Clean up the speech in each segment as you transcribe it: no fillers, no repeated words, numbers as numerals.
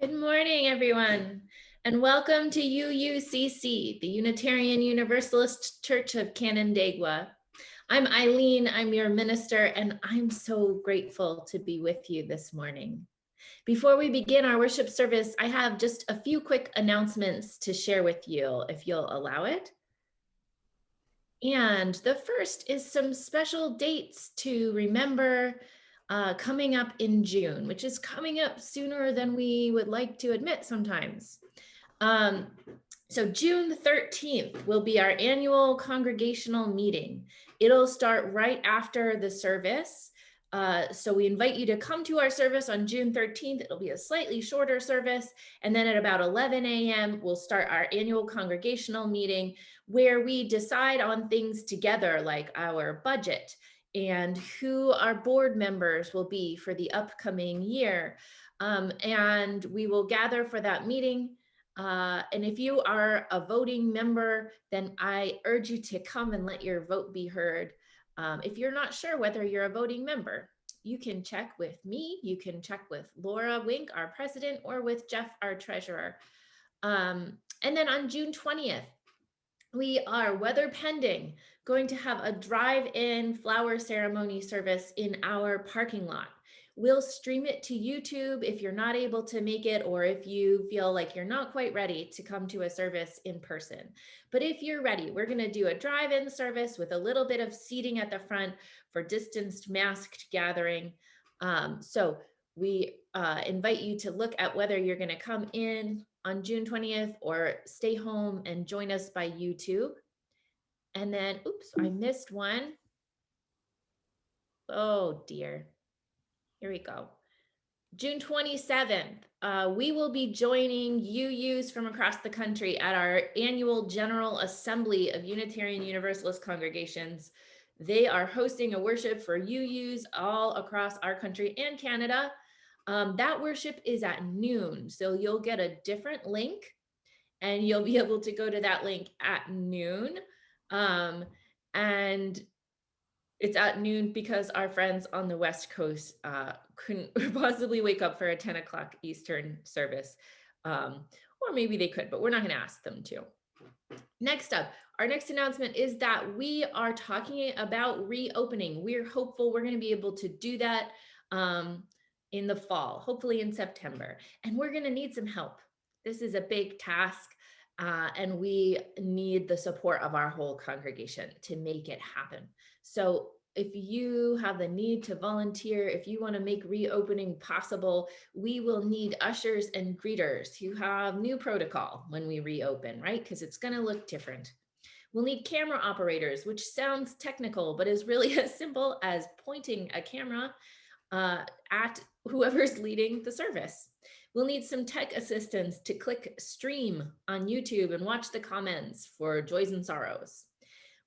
Good morning, everyone, and welcome to UUCC, the Unitarian Universalist Church of Canandaigua. I'm Eileen, I'm your minister, and I'm so grateful to be with you this morning. Before we begin our worship service, I have just a few quick announcements to share with you, if you'll allow it. And the first is some special dates to remember coming up in June, which is coming up sooner than we would like to admit sometimes. So June 13th will be our annual congregational meeting. It'll start right after the service. So we invite you to come to our service on June 13th. It'll be a slightly shorter service. And then at about 11 a.m., we'll start our annual congregational meeting where we decide on things together, like our budget and who our board members will be for the upcoming year. And we will gather for that meeting. And if you are a voting member, then I urge you to come and let your vote be heard. If you're not sure whether you're a voting member, you can check with me, you can check with Laura Wink, our president, or with Jeff, our treasurer. And then on June 20th, we are, weather pending, going to have a drive-in flower ceremony service in our parking lot. We'll stream it to YouTube if you're not able to make it, or if you feel like you're not quite ready to come to a service in person. But if you're ready, we're going to do a drive-in service with a little bit of seating at the front for distanced masked gathering. So we invite you to look at whether you're going to come in on June 20th or stay home and join us by YouTube. And then, oops, I missed one. Oh dear. Here we go. June 27th, we will be joining UUs from across the country at our annual General Assembly of Unitarian Universalist Congregations. They are hosting a worship for UUs all across our country and Canada. That worship is at noon, so you'll get a different link and you'll be able to go to that link at noon. And it's at noon because our friends on the West Coast couldn't possibly wake up for a 10 o'clock Eastern service. Or maybe they could, but we're not going to ask them to. Next up, our next announcement is that we are talking about reopening. We're hopeful we're going to be able to do that in the fall, hopefully in September. And we're going to need some help. This is a big task, and we need the support of our whole congregation to make it happen. So if you have the need to volunteer, if you want to make reopening possible, we will need ushers and greeters who have new protocol when we reopen, right? Because it's going to look different. We'll need camera operators, which sounds technical, but is really as simple as pointing a camera at whoever's leading the service. We'll need some tech assistants to click stream on YouTube and watch the comments for joys and sorrows.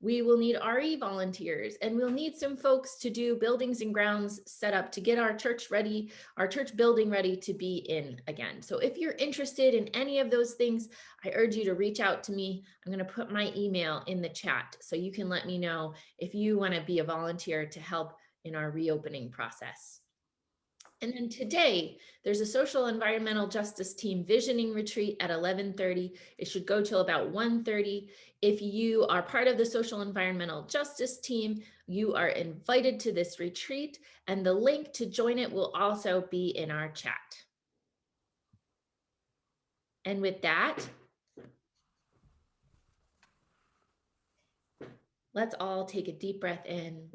We will need RE volunteers, and we'll need some folks to do buildings and grounds setup to get our church ready, our church building ready to be in again. So if you're interested in any of those things, I urge you to reach out to me. I'm going to put my email in the chat so you can let me know if you want to be a volunteer to help in our reopening process. And then today, there's a social environmental justice team visioning retreat at 11:30. It should go till about 1:30. If you are part of the social environmental justice team, you are invited to this retreat, and the link to join it will also be in our chat. And with that, let's all take a deep breath in.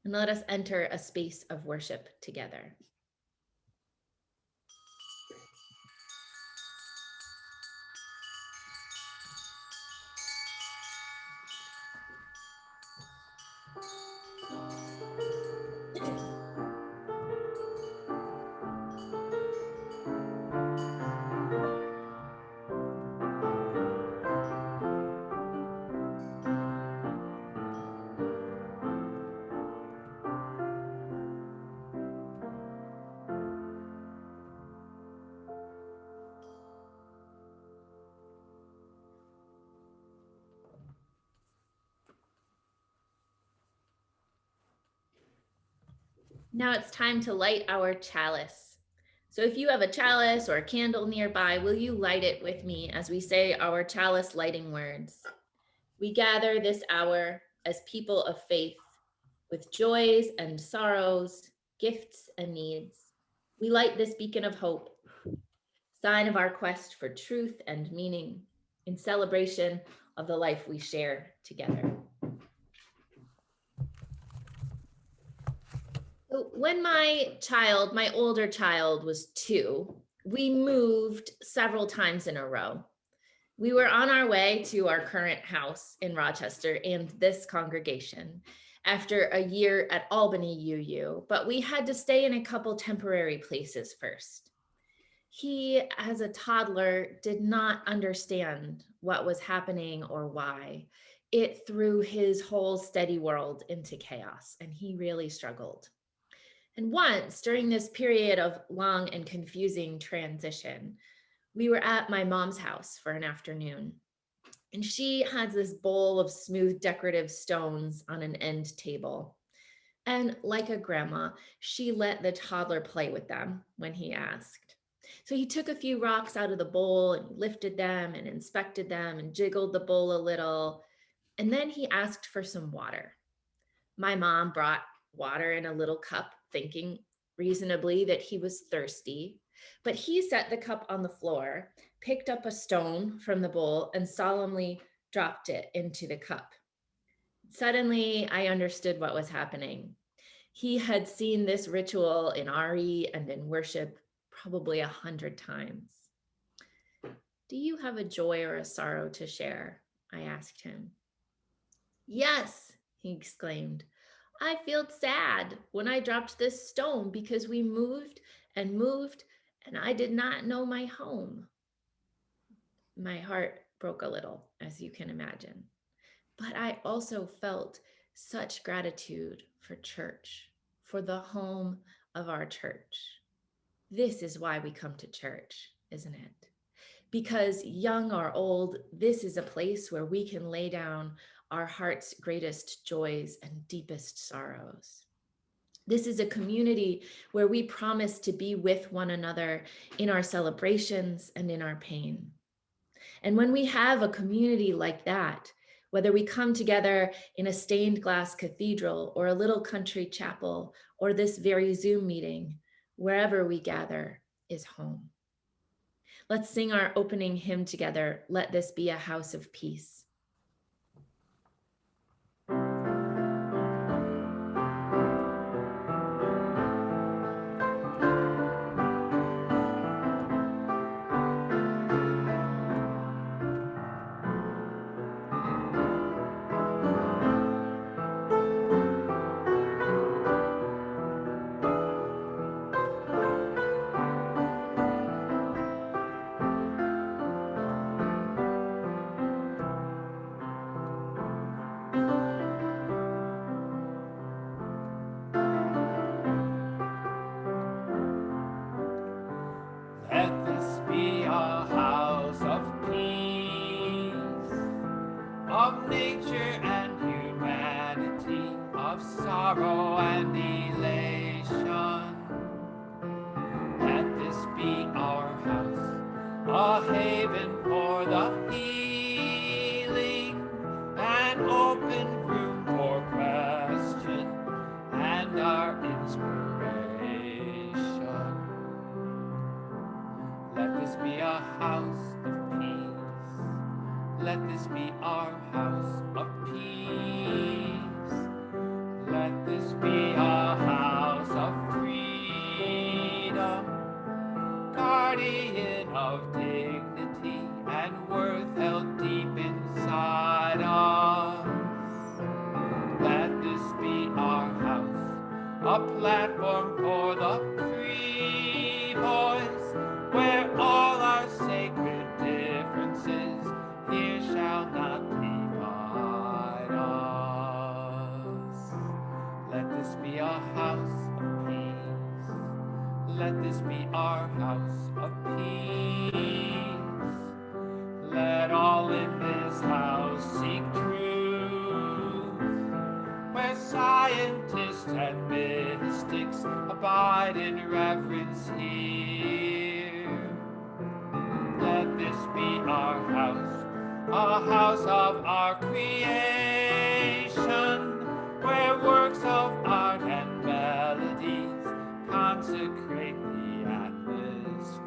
And let us enter a space of worship together. Now it's time to light our chalice. So if you have a chalice or a candle nearby, will you light it with me as we say our chalice lighting words? We gather this hour as people of faith with joys and sorrows, gifts and needs. We light this beacon of hope, sign of our quest for truth and meaning in celebration of the life we share together. So when my older child was 2, we moved several times in a row. We were on our way to our current house in Rochester and this congregation after a year at Albany UU, but we had to stay in a couple temporary places first. He, as a toddler, did not understand what was happening or why. It threw his whole steady world into chaos, and he really struggled. And once during this period of long and confusing transition, we were at my mom's house for an afternoon. And she has this bowl of smooth decorative stones on an end table. And like a grandma, she let the toddler play with them when he asked. So he took a few rocks out of the bowl and lifted them and inspected them and jiggled the bowl a little. And then he asked for some water. My mom brought water in a little cup, thinking reasonably that he was thirsty. But he set the cup on the floor, picked up a stone from the bowl, and solemnly dropped it into the cup. Suddenly, I understood what was happening. He had seen this ritual in RE and in worship probably 100 times. Do you have a joy or a sorrow to share? I asked him. Yes, he exclaimed. I felt sad when I dropped this stone because we moved and moved and I did not know my home. My heart broke a little, as you can imagine. But I also felt such gratitude for church, for the home of our church. This is why we come to church, isn't it? Because young or old, this is a place where we can lay down our heart's greatest joys and deepest sorrows. This is a community where we promise to be with one another in our celebrations and in our pain. And when we have a community like that, whether we come together in a stained glass cathedral or a little country chapel or this very Zoom meeting, wherever we gather is home. Let's sing our opening hymn together. Let this be a house of peace. Let this be a house of peace, of nature and humanity, of sorrow and elation. Let this be our house, a haven for the healing, an open room for question and our inspiration. Let this be a house of peace. Let this be our house of peace. Let this be a house of freedom, guardian of dignity and worth held deep inside us. Let this be our house, a platform for the free voice, where all our sacred differences here shall not divide us. Let this be a house of peace. Let this be our house of peace. Let all in this house seek truth, where scientists and mystics house of our creation, where works of art and melodies consecrate the atmosphere.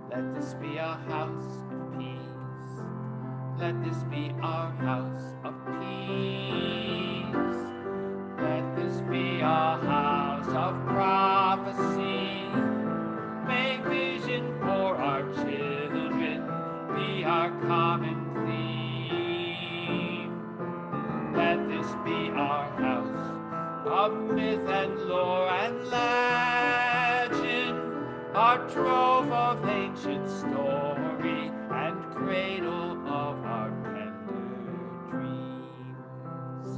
Let this be a house of peace. Let this be our house of peace. Let this be a house of prophecy. May vision for our children be our common theme. Let this be our house of myth and lore and legend, our trove of ancient story and cradle of our tender dreams.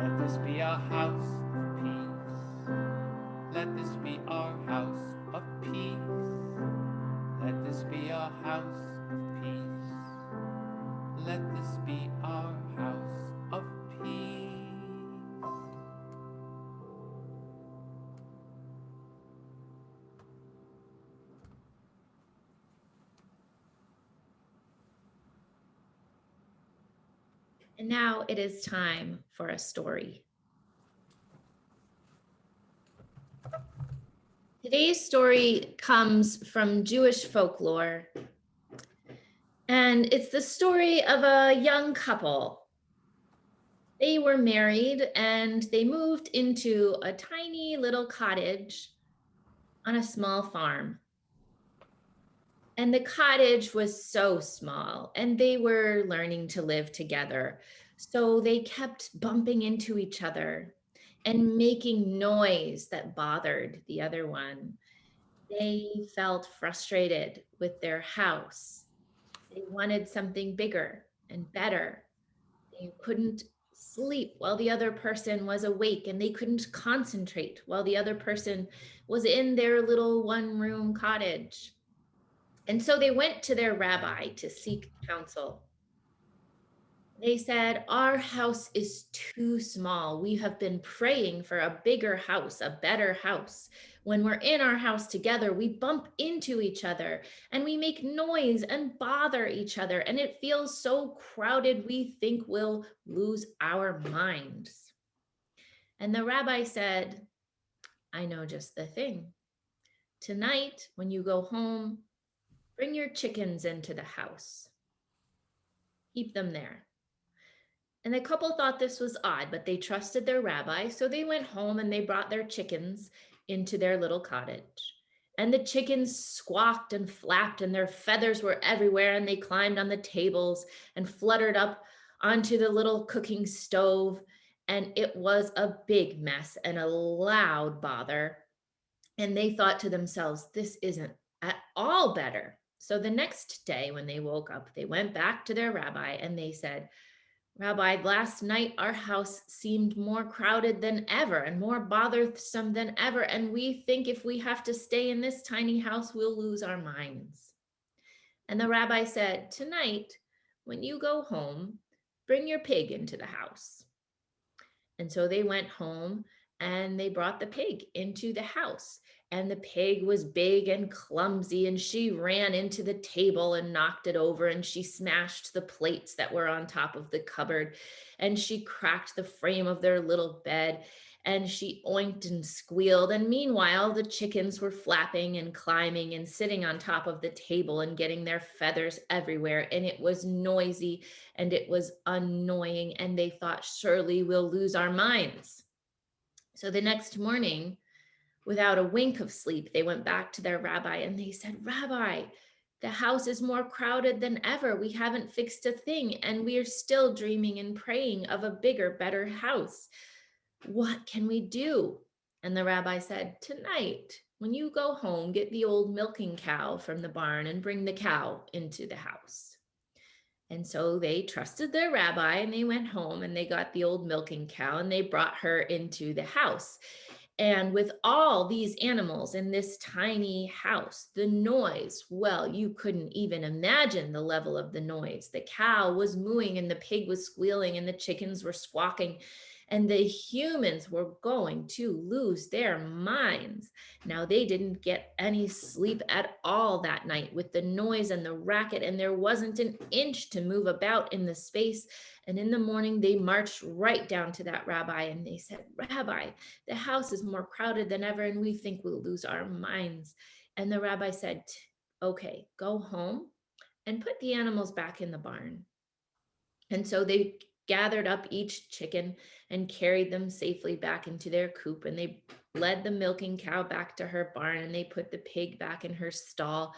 Let this be a house of peace. Let this be our house of peace. Let this be a house of peace. Let this be our house of peace. And now it is time for a story. Today's story comes from Jewish folklore, and it's the story of a young couple. They were married and they moved into a tiny little cottage on a small farm. And the cottage was so small, and they were learning to live together. So they kept bumping into each other and making noise that bothered the other one. They felt frustrated with their house. They wanted something bigger and better. They couldn't sleep while the other person was awake, and they couldn't concentrate while the other person was in their little one-room cottage. And so they went to their rabbi to seek counsel. They said, "Our house is too small. We have been praying for a bigger house, a better house. When we're in our house together, we bump into each other and we make noise and bother each other. And it feels so crowded, we think we'll lose our minds." And the rabbi said, "I know just the thing. Tonight, when you go home, bring your chickens into the house. Keep them there." And the couple thought this was odd, but they trusted their rabbi. So they went home and they brought their chickens into their little cottage. And the chickens squawked and flapped, and their feathers were everywhere. And they climbed on the tables and fluttered up onto the little cooking stove. And it was a big mess and a loud bother. And they thought to themselves, this isn't at all better. So the next day, when they woke up, they went back to their rabbi and they said, "Rabbi, last night our house seemed more crowded than ever and more bothersome than ever. And we think if we have to stay in this tiny house, we'll lose our minds." And the rabbi said, "Tonight, when you go home, bring your pig into the house." And so they went home and they brought the pig into the house. And the pig was big and clumsy, and she ran into the table and knocked it over, and she smashed the plates that were on top of the cupboard, and she cracked the frame of their little bed, and she oinked and squealed. And meanwhile, the chickens were flapping and climbing and sitting on top of the table and getting their feathers everywhere. And it was noisy and it was annoying. And they thought, surely we'll lose our minds. So the next morning, without a wink of sleep, they went back to their rabbi and they said, "Rabbi, the house is more crowded than ever. We haven't fixed a thing, and we are still dreaming and praying of a bigger, better house. What can we do?" And the rabbi said, "Tonight, when you go home, get the old milking cow from the barn and bring the cow into the house." And so they trusted their rabbi and they went home and they got the old milking cow and they brought her into the house. And with all these animals in this tiny house, the noise, well, you couldn't even imagine the level of the noise. The cow was mooing and the pig was squealing and the chickens were squawking. and the humans were going to lose their minds. Now, they didn't get any sleep at all that night with the noise and the racket, and there wasn't an inch to move about in the space. And in the morning, they marched right down to that rabbi and they said, "Rabbi, the house is more crowded than ever, and we think we'll lose our minds." And the rabbi said, "Okay, go home and put the animals back in the barn." And so they gathered up each chicken and carried them safely back into their coop. And they led the milking cow back to her barn, and they put the pig back in her stall.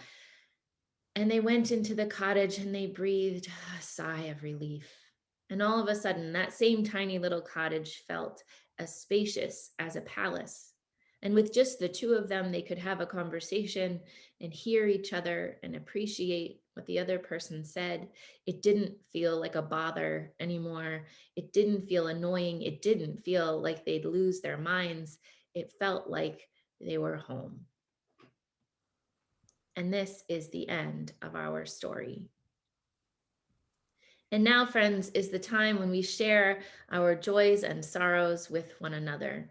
And they went into the cottage and they breathed a sigh of relief. And all of a sudden, that same tiny little cottage felt as spacious as a palace. And with just the two of them, they could have a conversation and hear each other and appreciate what the other person said. It didn't feel like a bother anymore. It didn't feel annoying. It didn't feel like they'd lose their minds. It felt like they were home. And this is the end of our story. And now, friends, is the time when we share our joys and sorrows with one another.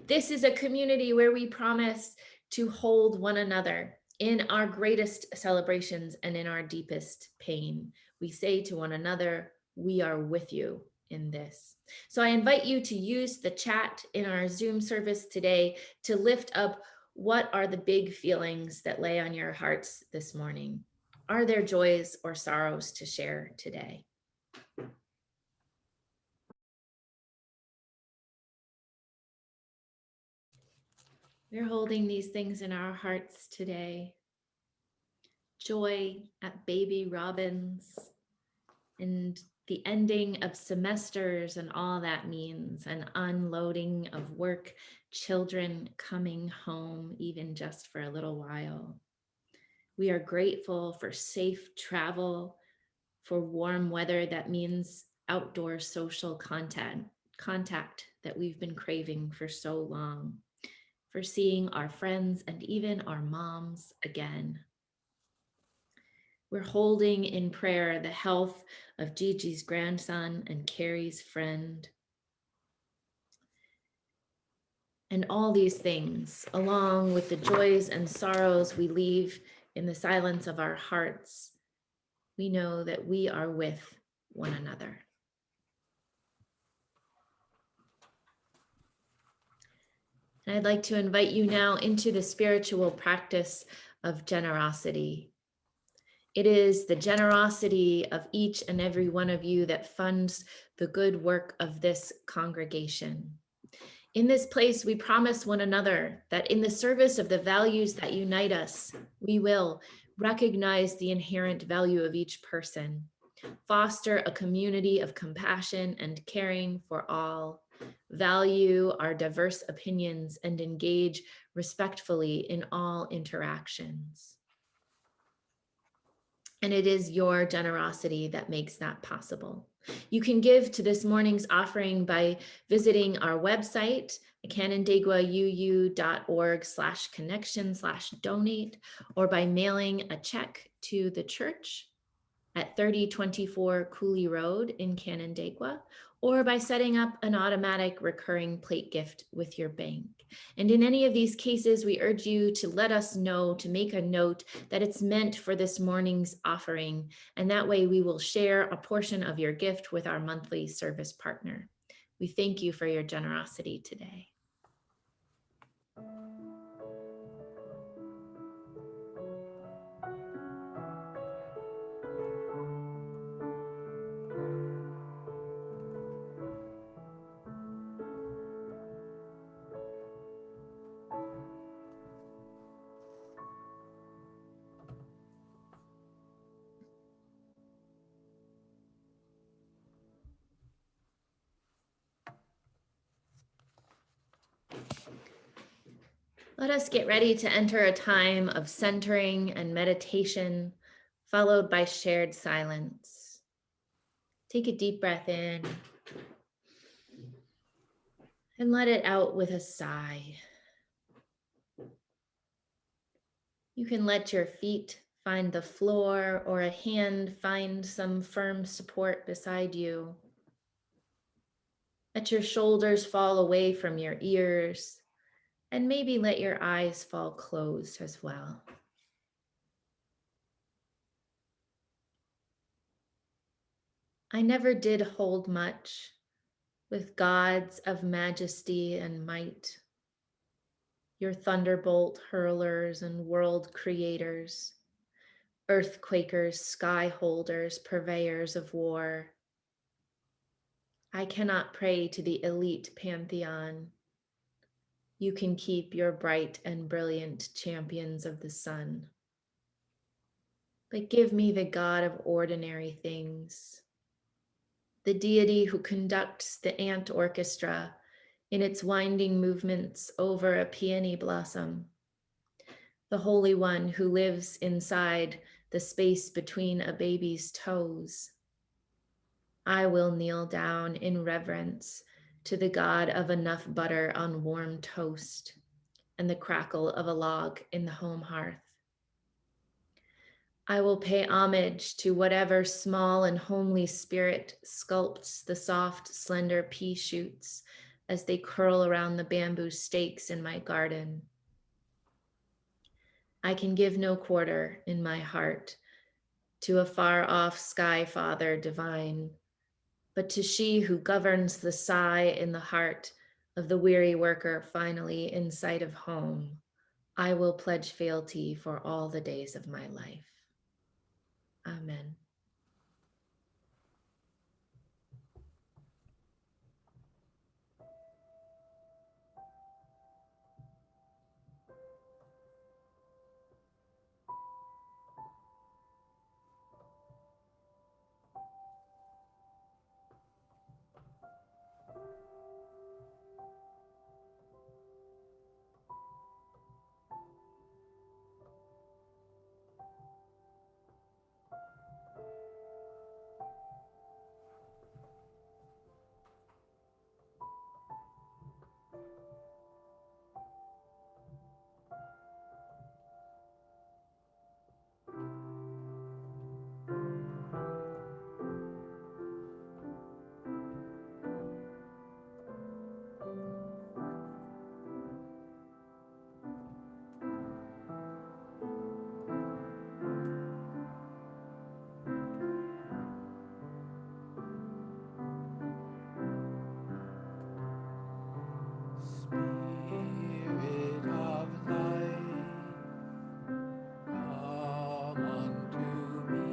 This is a community where we promise to hold one another in our greatest celebrations and in our deepest pain. We say to one another, "We are with you in this." So I invite you to use the chat in our Zoom service today to lift up what are the big feelings that lay on your hearts this morning. Are there joys or sorrows to share today? We're holding these things in our hearts today. Joy at baby robins and the ending of semesters and all that means, an unloading of work, children coming home, even just for a little while. We are grateful for safe travel, for warm weather that means outdoor social contact that we've been craving for so long, for seeing our friends and even our moms again. We're holding in prayer the health of Gigi's grandson and Carrie's friend. And all these things, along with the joys and sorrows we leave in the silence of our hearts, we know that we are with one another. And I'd like to invite you now into the spiritual practice of generosity. It is the generosity of each and every one of you that funds the good work of this congregation. In this place, we promise one another that in the service of the values that unite us, we will recognize the inherent value of each person, foster a community of compassion and caring for all, value our diverse opinions, and engage respectfully in all interactions. And it is your generosity that makes that possible. You can give to this morning's offering by visiting our website, canandaiguauu.org/connection/donate, or by mailing a check to the church at 3024 Cooley Road in Canandaigua, or by setting up an automatic recurring plate gift with your bank. And in any of these cases, we urge you to let us know, to make a note that it's meant for this morning's offering, and that way we will share a portion of your gift with our monthly service partner. We thank you for your generosity today. Let us get ready to enter a time of centering and meditation, followed by shared silence. Take a deep breath in and let it out with a sigh. You can let your feet find the floor or a hand find some firm support beside you. Let your shoulders fall away from your ears, and maybe let your eyes fall closed as well. I never did hold much with gods of majesty and might, your thunderbolt hurlers and world creators, earthquakers, sky holders, purveyors of war. I cannot pray to the elite pantheon. You can keep your bright and brilliant champions of the sun. But give me the God of ordinary things, the deity who conducts the ant orchestra in its winding movements over a peony blossom, the Holy One who lives inside the space between a baby's toes. I will kneel down in reverence to the God of enough butter on warm toast and the crackle of a log in the home hearth. I will pay homage to whatever small and homely spirit sculpts the soft, slender pea shoots as they curl around the bamboo stakes in my garden. I can give no quarter in my heart to a far off sky father divine, but to she who governs the sigh in the heart of the weary worker finally in sight of home, I will pledge fealty for all the days of my life. Amen. Spirit of life, come unto me.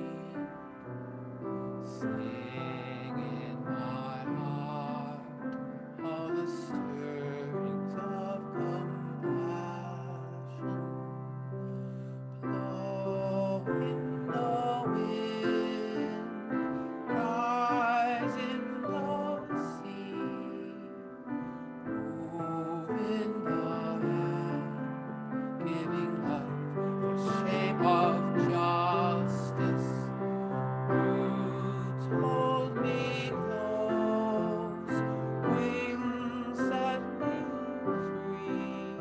Sing in my heart all the stirrings of compassion. Blow in the wind, rise in the sea. Move in the air, giving life for shape of justice. Roots hold me close, wings set me free.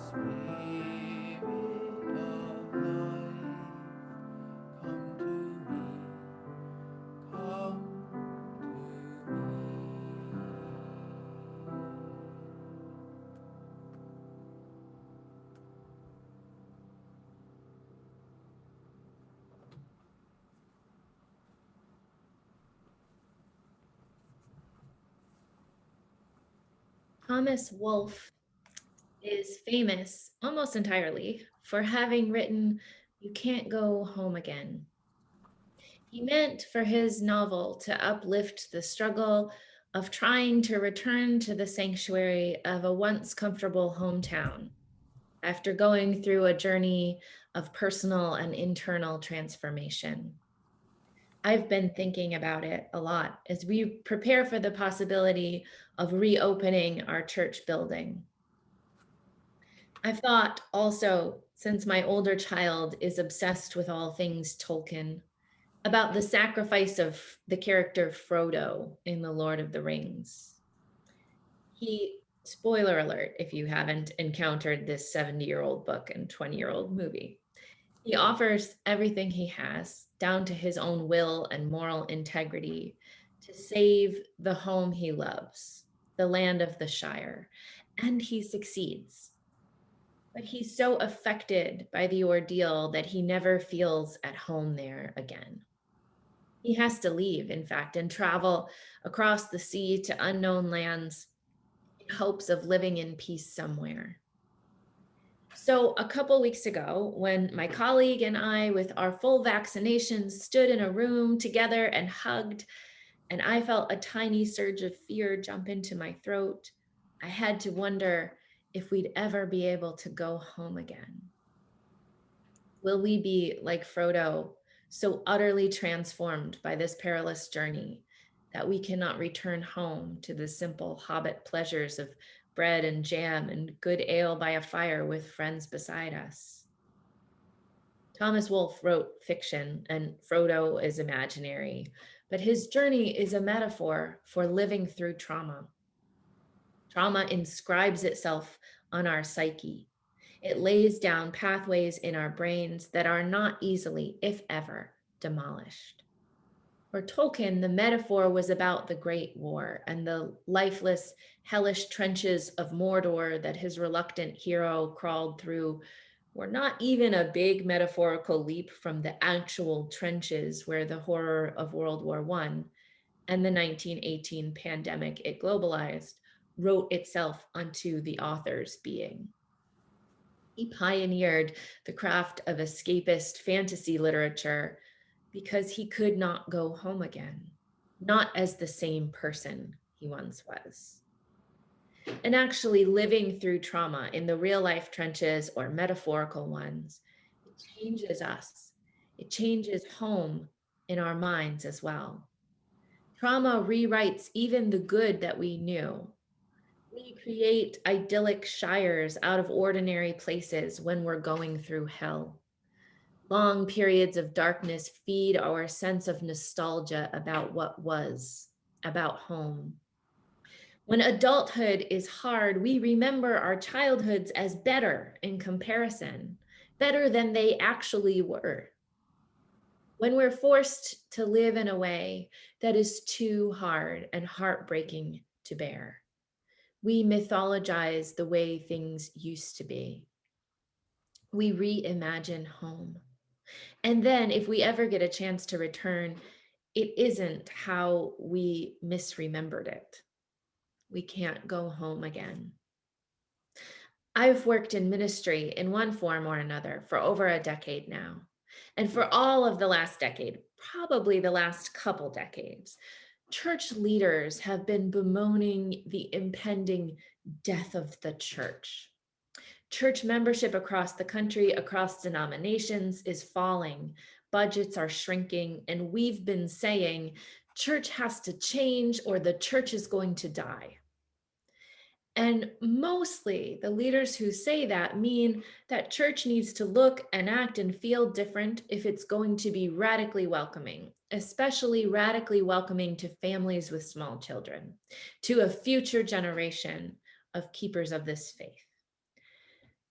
Spirit of life, come to me, come to me. Thomas Wolfe is famous almost entirely for having written You Can't Go Home Again. He meant for his novel to uplift the struggle of trying to return to the sanctuary of a once comfortable hometown after going through a journey of personal and internal transformation. I've been thinking about it a lot as we prepare for the possibility of reopening our church building. I've thought also, since my older child is obsessed with all things Tolkien, about the sacrifice of the character Frodo in The Lord of the Rings. He, spoiler alert, if you haven't encountered this 70-year-old book and 20-year-old movie, he offers everything he has, down to his own will and moral integrity, to save the home he loves, the land of the Shire, and he succeeds. But he's so affected by the ordeal that he never feels at home there again. He has to leave, in fact, and travel across the sea to unknown lands in hopes of living in peace somewhere. So, a couple weeks ago, when my colleague and I, with our full vaccinations, stood in a room together and hugged, and I felt a tiny surge of fear jump into my throat, I had to wonder if we'd ever be able to go home again. Will we be like Frodo, so utterly transformed by this perilous journey that we cannot return home to the simple hobbit pleasures of bread and jam and good ale by a fire with friends beside us? Thomas Wolfe wrote fiction, and Frodo is imaginary, but his journey is a metaphor for living through trauma. Trauma inscribes itself on our psyche. It lays down pathways in our brains that are not easily, if ever, demolished. For Tolkien, the metaphor was about the Great War and the lifeless, hellish trenches of Mordor that his reluctant hero crawled through were not even a big metaphorical leap from the actual trenches where the horror of World War I and the 1918 pandemic it globalized wrote itself onto the author's being. He pioneered the craft of escapist fantasy literature because he could not go home again, not as the same person he once was. And actually, living through trauma in the real life trenches or metaphorical ones, it changes us. It changes home in our minds as well. Trauma rewrites even the good that we knew. We create idyllic shires out of ordinary places when we're going through hell. Long periods of darkness feed our sense of nostalgia about what was, about home. When adulthood is hard, we remember our childhoods as better in comparison, better than they actually were. When we're forced to live in a way that is too hard and heartbreaking to bear, we mythologize the way things used to be. We reimagine home. And then, if we ever get a chance to return, it isn't how we misremembered it. We can't go home again. I've worked in ministry in one form or another for over a decade now. And for all of the last decade, probably the last couple decades, church leaders have been bemoaning the impending death of the church. Church membership across the country, across denominations, is falling. Budgets are shrinking, and we've been saying church has to change or the church is going to die. And mostly the leaders who say that mean that church needs to look and act and feel different if it's going to be radically welcoming, especially radically welcoming to families with small children, to a future generation of keepers of this faith.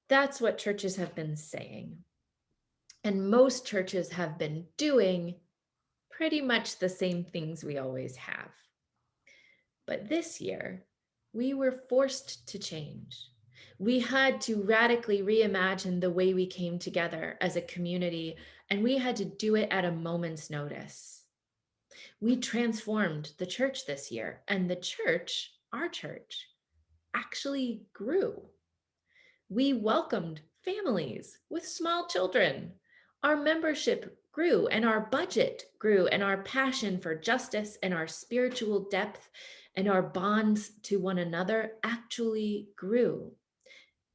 That's what churches have been saying. And most churches have been doing pretty much the same things we always have. But this year, we were forced to change. We had to radically reimagine the way we came together as a community, and we had to do it at a moment's notice. We transformed the church this year, and the church, our church, actually grew. We welcomed families with small children. Our membership grew, and our budget grew, and our passion for justice and our spiritual depth and our bonds to one another actually grew.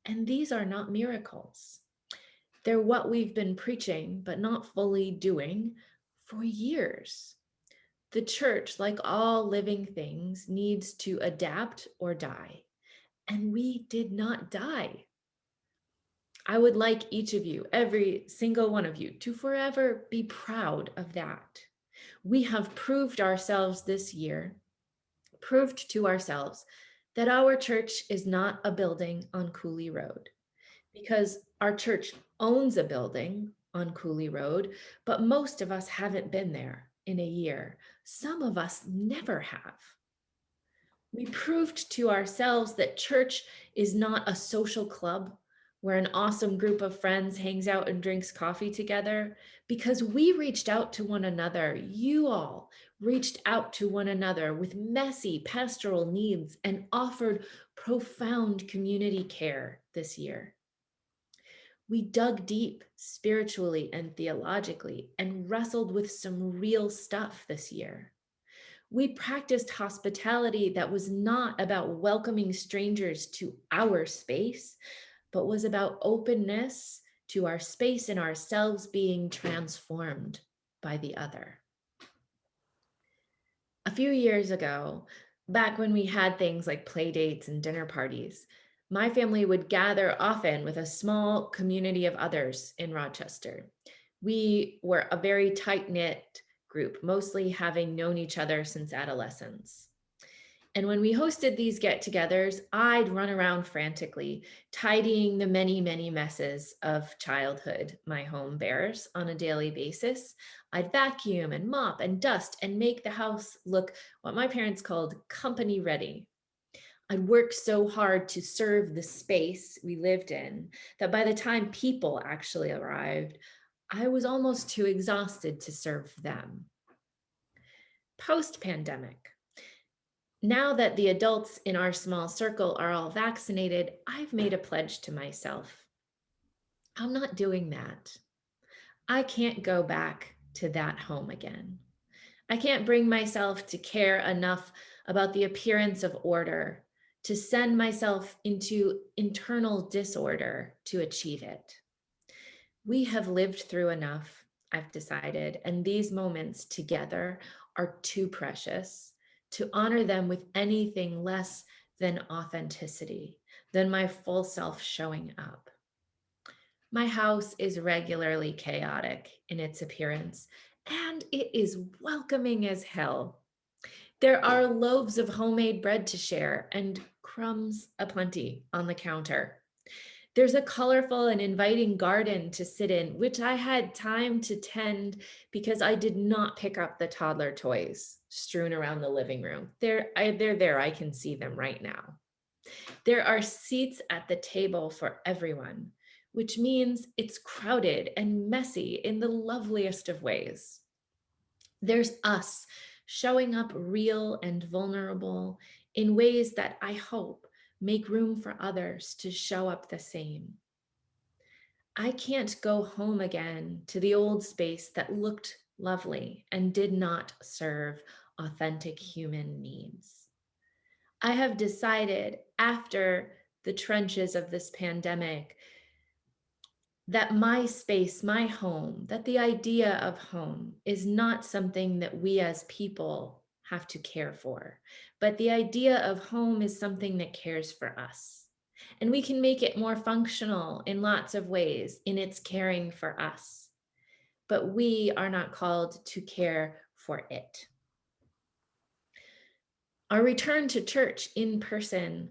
And these are not miracles. They're what we've been preaching, but not fully doing for years. The church, like all living things, needs to adapt or die. And we did not die. I would like each of you, every single one of you, to forever be proud of that. We have proved ourselves this year, proved to ourselves that our church is not a building on Cooley Road, because our church owns a building on Cooley Road, but most of us haven't been there. in a year. Some of us never have. We proved to ourselves that church is not a social club where an awesome group of friends hangs out and drinks coffee together, because we reached out to one another. You all reached out to one another with messy pastoral needs and offered profound community care this year. We dug deep spiritually and theologically and wrestled with some real stuff this year. We practiced hospitality that was not about welcoming strangers to our space, but was about openness to our space and ourselves being transformed by the other. A few years ago, back when we had things like play dates and dinner parties, my family would gather often with a small community of others in Rochester. We were a very tight knit group, mostly having known each other since adolescence. And when we hosted these get togethers, I'd run around frantically, tidying the many, many messes of childhood my home bears on a daily basis. I'd vacuum and mop and dust and make the house look what my parents called company ready. I'd work so hard to serve the space we lived in that by the time people actually arrived, I was almost too exhausted to serve them. Post pandemic, now that the adults in our small circle are all vaccinated, I've made a pledge to myself. I'm not doing that. I can't go back to that home again. I can't bring myself to care enough about the appearance of order, to send myself into internal disorder to achieve it. We have lived through enough, I've decided, and these moments together are too precious to honor them with anything less than authenticity, than my full self showing up. My house is regularly chaotic in its appearance, and it is welcoming as hell. There are loaves of homemade bread to share and crumbs aplenty on the counter. There's a colorful and inviting garden to sit in, which I had time to tend because I did not pick up the toddler toys strewn around the living room. They're there. I can see them right now. There are seats at the table for everyone, which means it's crowded and messy in the loveliest of ways. There's us showing up real and vulnerable in ways that I hope make room for others to show up the same. I can't go home again to the old space that looked lovely and did not serve authentic human needs. I have decided after the trenches of this pandemic that my space, my home, that the idea of home is not something that we as people have to care for, but the idea of home is something that cares for us. And we can make it more functional in lots of ways in its caring for us, but we are not called to care for it. Our return to church in person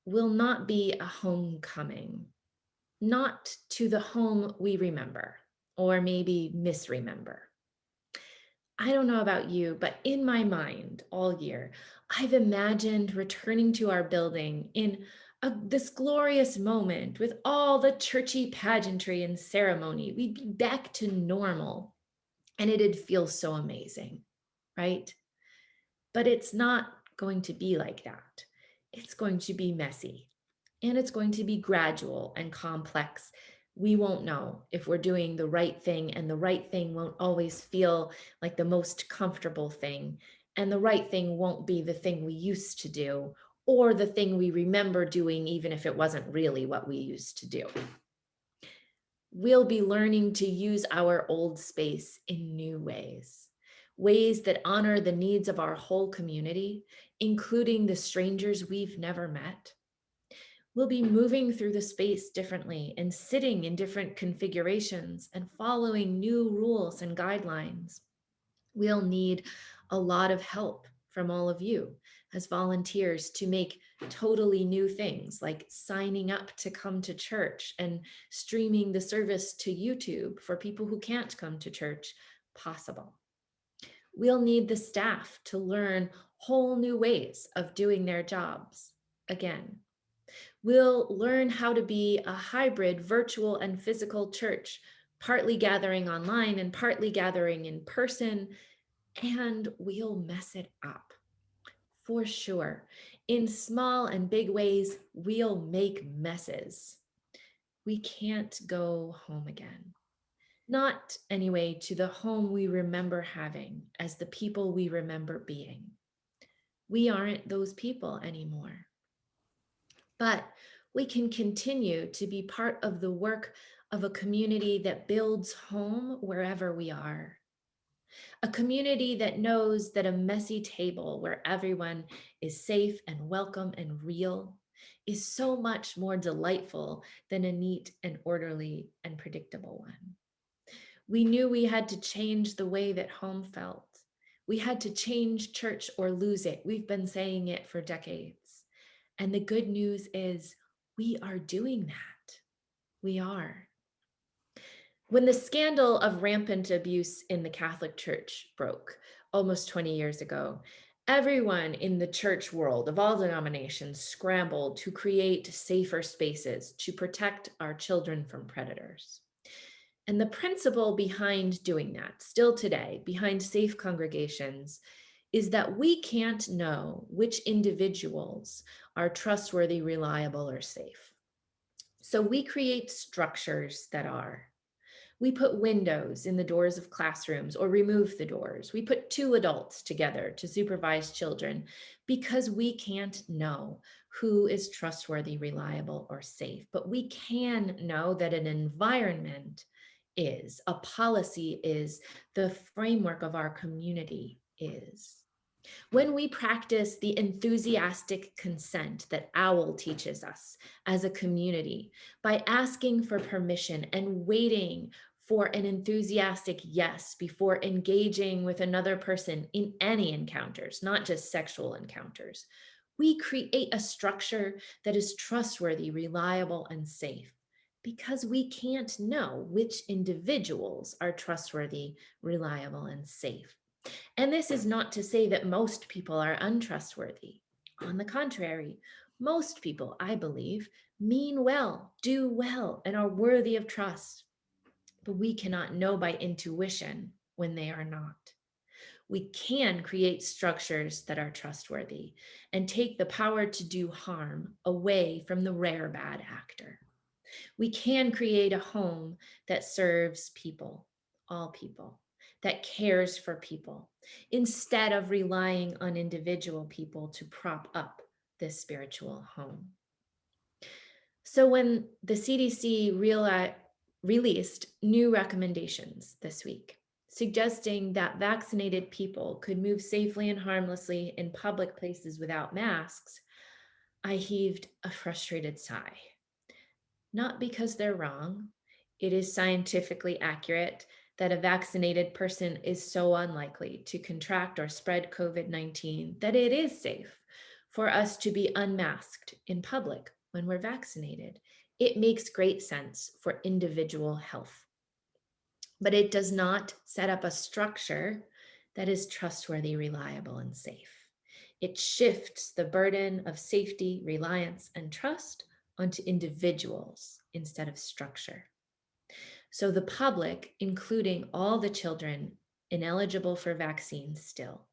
will not be a homecoming, not to the home we remember or maybe misremember. I don't know about you, but in my mind all year, I've imagined returning to our building in this glorious moment with all the churchy pageantry and ceremony. We'd be back to normal and it'd feel so amazing, right? But it's not going to be like that. It's going to be messy and it's going to be gradual and complex. We won't know if we're doing the right thing, and the right thing won't always feel like the most comfortable thing. And the right thing won't be the thing we used to do or the thing we remember doing, even if it wasn't really what we used to do. We'll be learning to use our old space in new ways, ways that honor the needs of our whole community, including the strangers we've never met. We'll be moving through the space differently and sitting in different configurations and following new rules and guidelines. We'll need a lot of help from all of you as volunteers to make totally new things like signing up to come to church and streaming the service to YouTube for people who can't come to church possible. We'll need the staff to learn whole new ways of doing their jobs again. We'll learn how to be a hybrid virtual and physical church, partly gathering online and partly gathering in person, and we'll mess it up for sure. In small and big ways, we'll make messes. We can't go home again. Not, anyway, to the home we remember having as the people we remember being. We aren't those people anymore. But we can continue to be part of the work of a community that builds home wherever we are. A community that knows that a messy table where everyone is safe and welcome and real is so much more delightful than a neat and orderly and predictable one. We knew we had to change the way that home felt. We had to change church or lose it. We've been saying it for decades. And the good news is we are doing that. We are. When the scandal of rampant abuse in the Catholic Church broke almost 20 years ago, everyone in the church world of all denominations scrambled to create safer spaces to protect our children from predators. And the principle behind doing that, still today, behind safe congregations, is that we can't know which individuals are trustworthy, reliable, or safe. So we create structures that are. We put windows in the doors of classrooms or remove the doors. We put two adults together to supervise children because we can't know who is trustworthy, reliable, or safe. But we can know that an environment is, a policy is, the framework of our community is. When we practice the enthusiastic consent that OWL teaches us as a community by asking for permission and waiting for an enthusiastic yes before engaging with another person in any encounters, not just sexual encounters, we create a structure that is trustworthy, reliable, and safe because we can't know which individuals are trustworthy, reliable, and safe. And this is not to say that most people are untrustworthy. On the contrary, most people, I believe, mean well, do well, and are worthy of trust. But we cannot know by intuition when they are not. We can create structures that are trustworthy and take the power to do harm away from the rare bad actor. We can create a home that serves people, all people, that cares for people, instead of relying on individual people to prop up this spiritual home. So when the CDC released new recommendations this week, suggesting that vaccinated people could move safely and harmlessly in public places without masks, I heaved a frustrated sigh. Not because they're wrong. It is scientifically accurate that a vaccinated person is so unlikely to contract or spread COVID-19 that it is safe for us to be unmasked in public when we're vaccinated. It makes great sense for individual health, but it does not set up a structure that is trustworthy, reliable, and safe. It shifts the burden of safety, reliance, and trust onto individuals instead of structure. So the public, including all the children ineligible for vaccines still,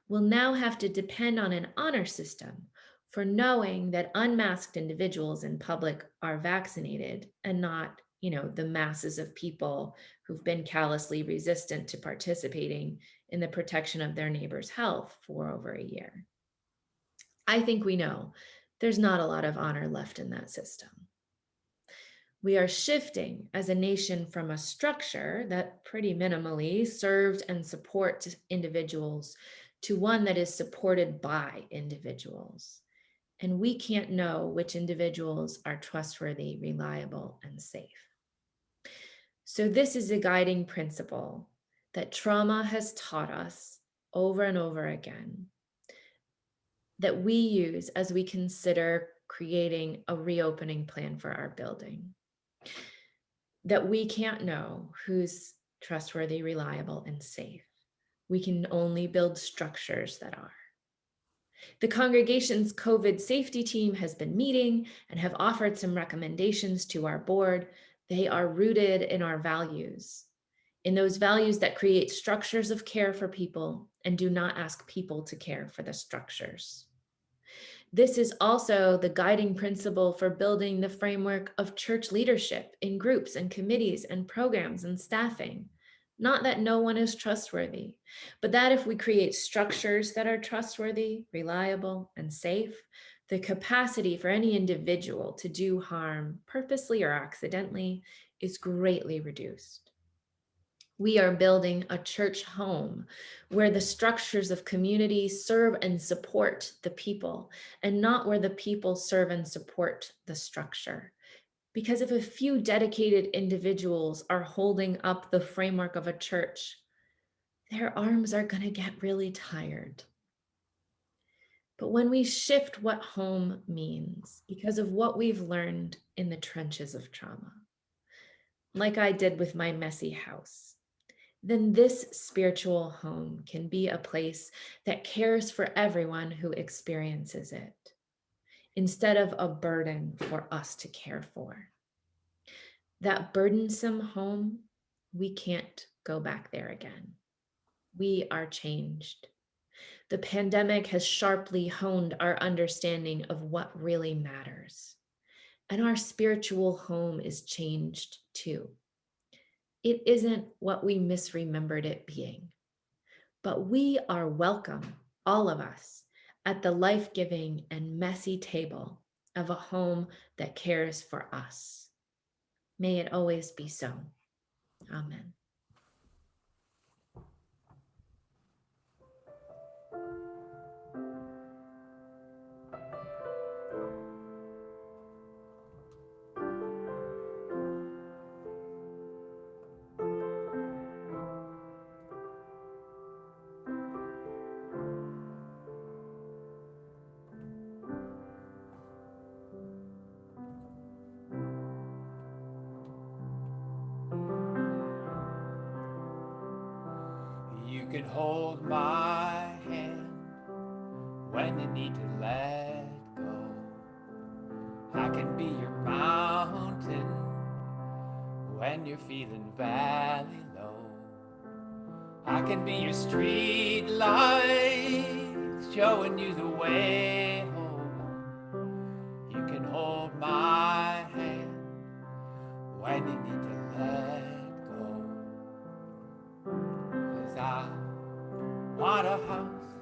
will now have to depend on an honor system for knowing that unmasked individuals in public are vaccinated and not, the masses of people who've been callously resistant to participating in the protection of their neighbor's health for over a year. I think we know there's not a lot of honor left in that system. We are shifting as a nation from a structure that pretty minimally served and supports individuals to one that is supported by individuals. And we can't know which individuals are trustworthy, reliable, and safe. So this is a guiding principle that trauma has taught us over and over again, that we use as we consider creating a reopening plan for our building. That we can't know who's trustworthy, reliable, and safe. We can only build structures that are. The congregation's COVID safety team has been meeting and have offered some recommendations to our board. They are rooted in our values, in those values that create structures of care for people and do not ask people to care for the structures. This is also the guiding principle for building the framework of church leadership in groups and committees and programs and staffing. Not that no one is trustworthy, but that if we create structures that are trustworthy, reliable, and safe, the capacity for any individual to do harm, purposely or accidentally, is greatly reduced. We are building a church home where the structures of community serve and support the people, and not where the people serve and support the structure. Because if a few dedicated individuals are holding up the framework of a church, their arms are going to get really tired. But when we shift what home means because of what we've learned in the trenches of trauma, like I did with my messy house, then this spiritual home can be a place that cares for everyone who experiences it, instead of a burden for us to care for. That burdensome home, we can't go back there again. We are changed. The pandemic has sharply honed our understanding of what really matters. And our spiritual home is changed too. It isn't what we misremembered it being, but we are welcome, all of us, at the life-giving and messy table of a home that cares for us. May it always be so. Amen. You can hold my hand when you need to let go. I can be your mountain when you're feeling valley low. I can be your street light, showing you the way home. You can hold my hand when you need to let go. 'Cause I want a house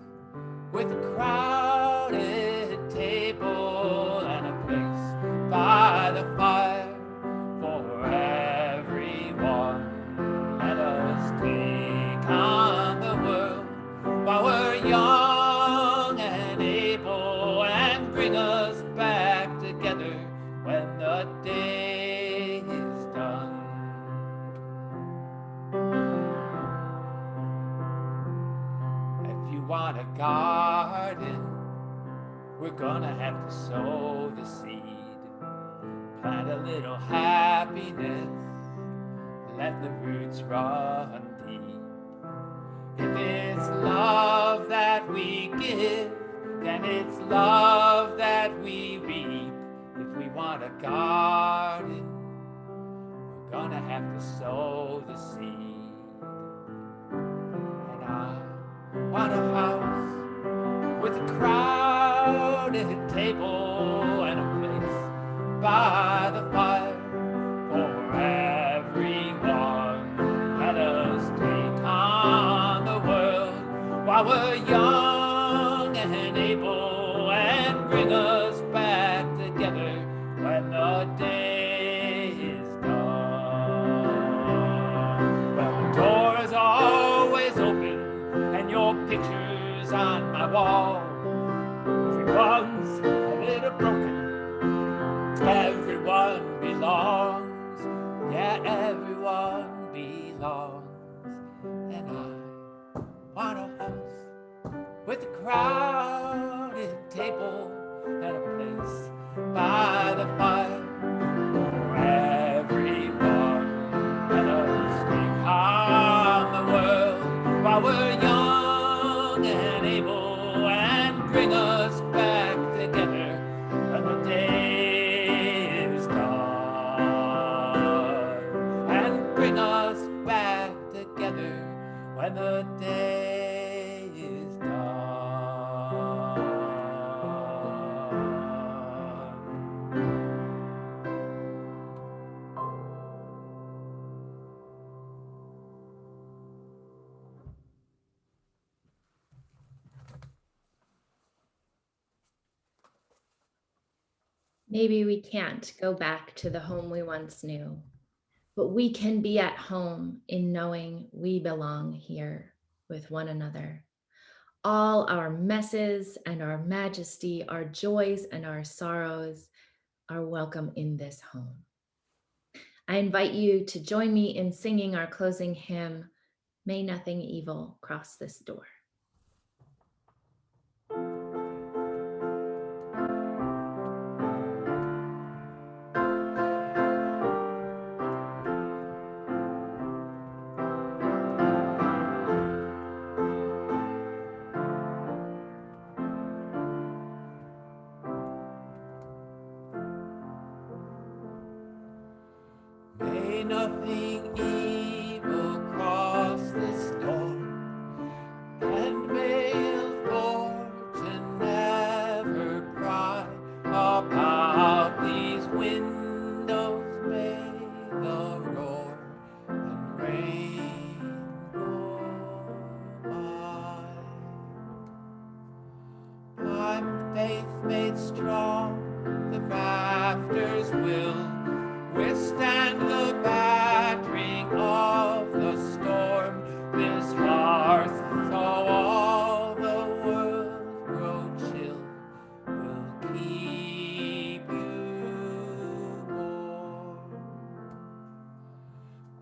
with a crowded table and a place by the fire for everyone. Let us take on the world while we're young and able, and bring us back together when the day is done. If you want a garden, we're gonna have to sow the seed. Plant a little happiness, let the roots run deep. If it's love that we give, then it's love that we reap. If we want a garden, we're gonna have to sow the seed. And I want a house with a crowded table and a place by the fire for everyone. Let us take on the world while we're young and able, and bring us back together when the day is done. Well, the door is always open and your picture's on my wall. Everyone's a little broken, everyone belongs. Yeah, everyone belongs. And I want a house with a crowded table and a place by the fire for everyone. Let us take on the world while we're young when the day is done. Maybe we can't go back to the home we once knew, but we can be at home in knowing we belong here with one another. All our messes and our majesty, our joys and our sorrows are welcome in this home. I invite you to join me in singing our closing hymn, May Nothing Evil Cross This Door. May nothing evil cross this door, and may fortune never pry about these windows. May the roar and rain go by. I'm faith made strong, the rafters will withstand the battering of the storm. This hearth, though all the world grow chill, will keep you warm.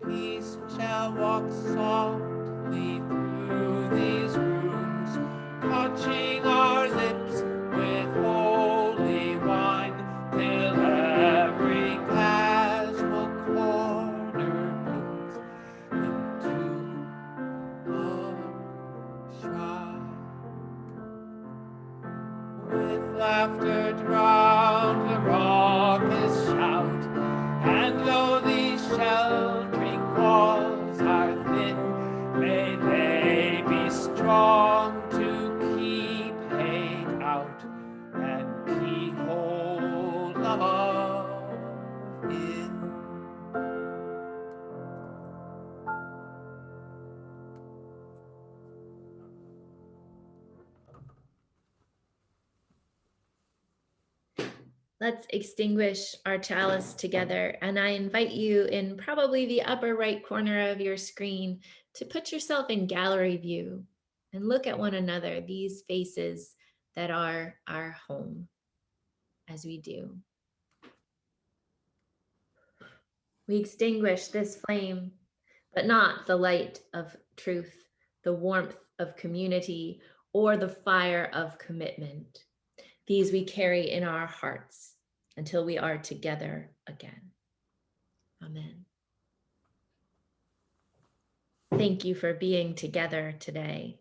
Peace shall walk softly through these rooms, touching our lips with holy wine, till every casual corner blooms into a shrine. With laughter drowned the raucous shout, and though these sheltering walls are thin, may they be strong to keep hate out and keyhole love in. Let's extinguish our chalice together. And I invite you in probably the upper right corner of your screen to put yourself in gallery view and look at one another, these faces that are our home as we do. We extinguish this flame, but not the light of truth, the warmth of community, or the fire of commitment. These we carry in our hearts until we are together again. Amen. Thank you for being together today.